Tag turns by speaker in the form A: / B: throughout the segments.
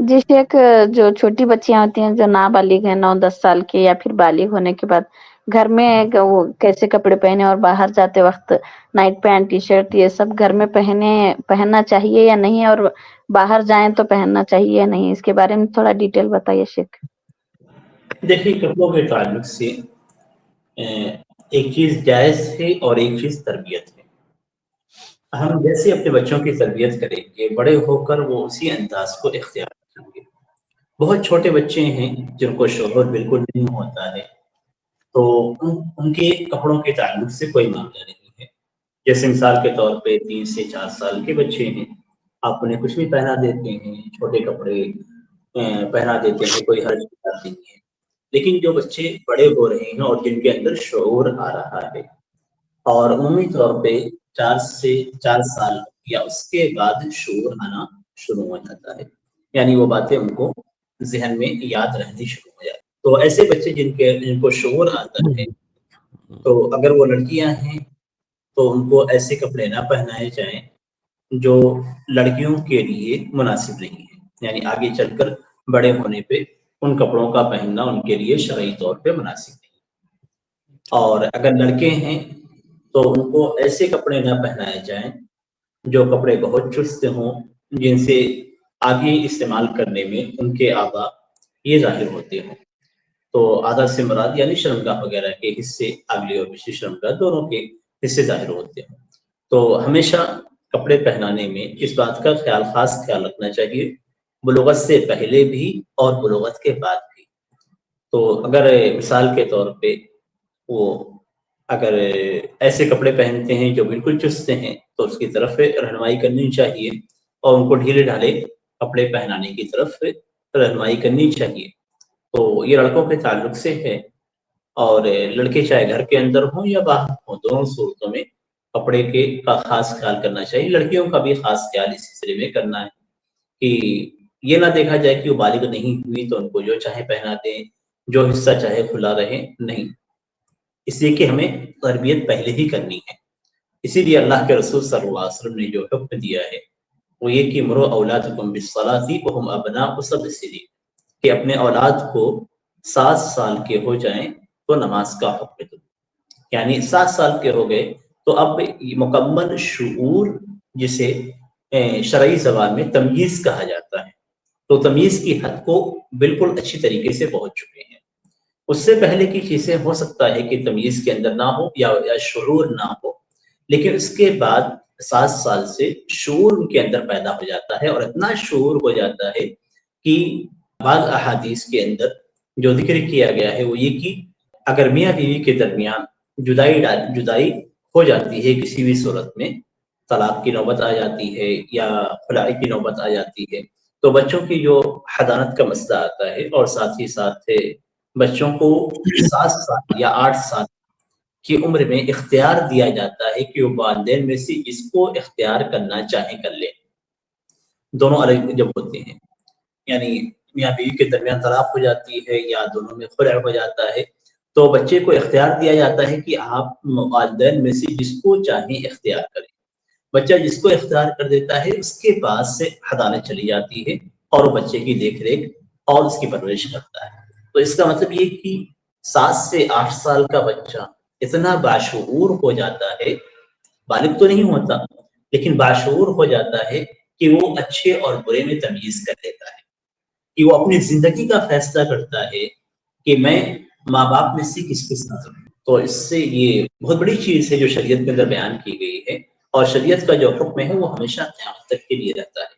A: جی شیخ، جو چھوٹی بچیاں ہوتی ہیں جو نابالغ ہیں 9-10 سال کے یا پھر بالغ ہونے کے بعد گھر میں وہ کیسے کپڑے پہنے اور باہر جاتے وقت نائٹ پینٹ ٹی شرٹ یہ سب گھر میں پہننا چاہیے یا نہیں، اور باہر جائیں تو پہننا چاہیے یا نہیں، اس کے بارے میں تھوڑا ڈیٹیل بتائیے شیخ۔
B: دیکھیے کپڑوں کے تعلق سے ایک چیز جائز ہے اور ایک چیز تربیت ہے۔ ہم جیسے اپنے بچوں کی تربیت کریں گے بڑے ہو کر وہ اسی انداز کو اختیار کریں گے۔ بہت چھوٹے بچے ہیں جن کو شعور بالکل نہیں ہوتا ہے، تو ان کے کپڑوں کے تعلق سے کوئی معاملہ نہیں ہے۔ جیسے مثال کے طور پہ 3 سے 4 سال کے بچے ہیں، آپ انہیں کچھ بھی پہنا دیتے ہیں، چھوٹے کپڑے پہنا دیتے ہیں، کوئی حرج کی بات نہیں ہے۔ لیکن جو بچے بڑے ہو رہے ہیں اور جن کے اندر شعور آ رہا ہے، اور عمومی طور پہ 4 سے 4 سال یا اس کے بعد شعور آنا شروع ہو جاتا ہے، یعنی وہ باتیں ان کو ذہن میں یاد رہنی شروع ہو جاتی۔ تو ایسے بچے جن کو شعور آتا ہے، تو اگر وہ لڑکیاں ہیں تو ان کو ایسے کپڑے نہ پہنائے جائیں جو لڑکیوں کے لیے مناسب نہیں ہے، یعنی آگے چل کر بڑے ہونے پہ ان کپڑوں کا پہننا ان کے لیے شرعی طور پہ مناسب نہیں۔ اور اگر لڑکے ہیں تو ان کو ایسے کپڑے نہ پہنائے جائیں جو کپڑے بہت چست ہوں، جن سے آگے استعمال کرنے میں ان کے اعضاء یہ ظاہر ہوتے ہوں۔ تو اعضاء سے مراد یعنی شرمگاہ وغیرہ کے حصے، اگلی اور پچھلی شرمگاہ دونوں کے حصے ظاہر ہوتے ہیں۔ تو ہمیشہ کپڑے پہنانے میں اس بات کا خاص خیال رکھنا چاہیے، بلوغت سے پہلے بھی اور بلوغت کے بعد بھی۔ تو اگر مثال کے طور پہ وہ اگر ایسے کپڑے پہنتے ہیں جو بالکل چست ہیں تو اس کی طرف رہنمائی کرنی چاہیے، اور ان کو ڈھیلے ڈھالے کپڑے پہنانے کی طرف رہنمائی کرنی چاہیے۔ تو یہ لڑکوں کے تعلق سے ہے، اور لڑکے چاہے گھر کے اندر ہوں یا باہر ہوں، دونوں صورتوں میں کپڑے کا خاص خیال کرنا چاہیے۔ لڑکیوں کا بھی خاص خیال اس سلسلے میں کرنا ہے کہ یہ نہ دیکھا جائے کہ وہ بالغ نہیں ہوئی تو ان کو جو چاہے پہنا دیں، جو حصہ چاہے کھلا رہے، نہیں، اس لیے کہ ہمیں تربیت پہلے ہی کرنی ہے۔ اسی لیے اللہ کے رسول صلی اللہ علیہ وسلم نے جو حکم دیا ہے وہ یہ کہ مرو اولادکم بالصلاۃ وہم ابناء 7 سنین، کہ اپنے اولاد کو 7 سال کے ہو جائیں تو نماز کا حکم دو، یعنی 7 سال کے ہو گئے تو اب مکمل شعور، جسے شرعی زبان میں تمییز کہا جاتا ہے، تو تمییز کی حد کو بالکل اچھی طریقے سے پہنچ چکے ہیں۔ اس سے پہلے کی چیزیں ہو سکتا ہے کہ تمییز کے اندر نہ ہو یا شعور نہ ہو، لیکن اس کے بعد 7 سال سے شعور ان کے اندر پیدا ہو جاتا ہے، اور اتنا شعور ہو جاتا ہے کہ بعض احادیث کے اندر جو ذکر کیا گیا ہے وہ یہ کہ اگر میاں بیوی کے درمیان جدائی ہو جاتی ہے، کسی بھی صورت میں طلاق کی نوبت آ جاتی ہے یا خلائی کی نوبت آ جاتی ہے، تو بچوں کی جو حضانت کا مسئلہ آتا ہے، اور ساتھ ہی ساتھ بچوں کو 7 سال یا 8 سال کی عمر میں اختیار دیا جاتا ہے کہ وہ والدین میں سے جس کو اختیار کرنا چاہیں کر لیں، دونوں الگ جب ہوتے ہیں، یعنی میاں بیوی کے درمیان طلاق ہو جاتی ہے یا دونوں میں خلع ہو جاتا ہے، تو بچے کو اختیار دیا جاتا ہے کہ آپ والدین میں سے جس کو چاہیں اختیار کریں۔ بچہ جس کو اختیار کر دیتا ہے اس کے پاس سے حضانت چلی جاتی ہے، اور وہ بچے کی دیکھ ریکھ اور اس کی پرورش کرتا ہے۔ تو اس کا مطلب یہ کہ 7 سے 8 سال کا بچہ اتنا باشعور ہو جاتا ہے، بالغ تو نہیں ہوتا لیکن باشعور ہو جاتا ہے کہ وہ اچھے اور برے میں تمیز کر لیتا ہے، کہ وہ اپنی زندگی کا فیصلہ کرتا ہے کہ میں ماں باپ میں سے کس کے ساتھ رہوں۔ تو اس سے یہ بہت بڑی چیز ہے جو شریعت کے اندر بیان کی گئی ہے، اور شریعت کا جو حکم ہے وہ ہمیشہ قیامت تک کے لیے رہتا ہے۔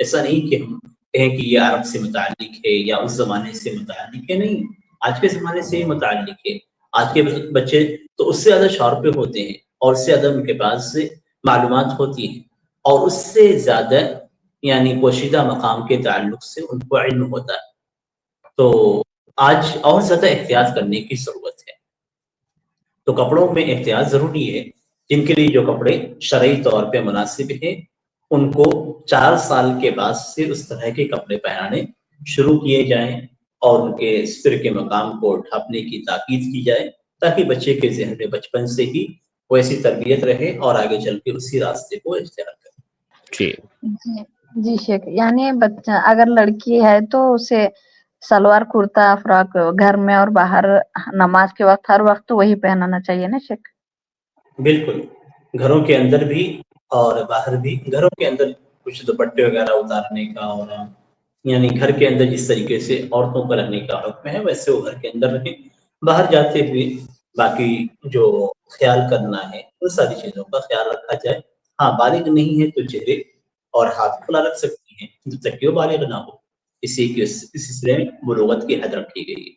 B: ایسا نہیں کہ ہم کہیں کہ یہ عرب سے متعلق ہے یا اس زمانے سے متعلق ہے، نہیں، آج کے زمانے سے ہی متعلق ہے۔ آج کے بچے تو اس سے زیادہ شارپ ہوتے ہیں، اور اس سے زیادہ ان کے پاس سے معلومات ہوتی ہیں، اور اس سے زیادہ یعنی پوشیدہ مقام کے تعلق سے ان کو علم ہوتا ہے۔ تو آج اور زیادہ احتیاط کرنے کی ضرورت ہے۔ تو کپڑوں میں احتیاط ضروری ہے۔ جن کے لیے جو کپڑے شرعی طور پہ مناسب ہیں ان کو 4 سال کے بعد سے اس طرح کے کپڑے پہنانے شروع کیے جائیں، اور ان کے ستر کے مقام کو ڈھانپنے کی تاکید کی جائے، تاکہ بچے کے ذہن میں بچپن سے ہی وہ ایسی تربیت رہے اور آگے چل کے اسی راستے کو اختیار کرے۔
C: جی
A: جی شیخ، یعنی بچہ اگر لڑکی ہے تو اسے سلوار کرتا فراک گھر میں اور باہر نماز کے وقت ہر وقت وہی پہنانا چاہیے نا شیخ؟
B: بالکل، گھروں کے اندر بھی اور باہر بھی. گھروں کے اندر کچھ دوپٹے وغیرہ اتارنے کا، اور یعنی گھر کے اندر جس طریقے سے عورتوں کا رہنے کا حکم ہے ویسے وہ گھر کے اندر رہیں. باہر جاتے ہوئے باقی جو خیال کرنا ہے ان ساری چیزوں کا خیال رکھا جائے. ہاں بالغ نہیں ہے تو چہرے اور ہاتھ کھلا رکھ سکتی ہیں جب تک کہ وہ بالغ نہ ہو. اسی سلسلے میں بلوغت کی حد رکھی گئی ہے.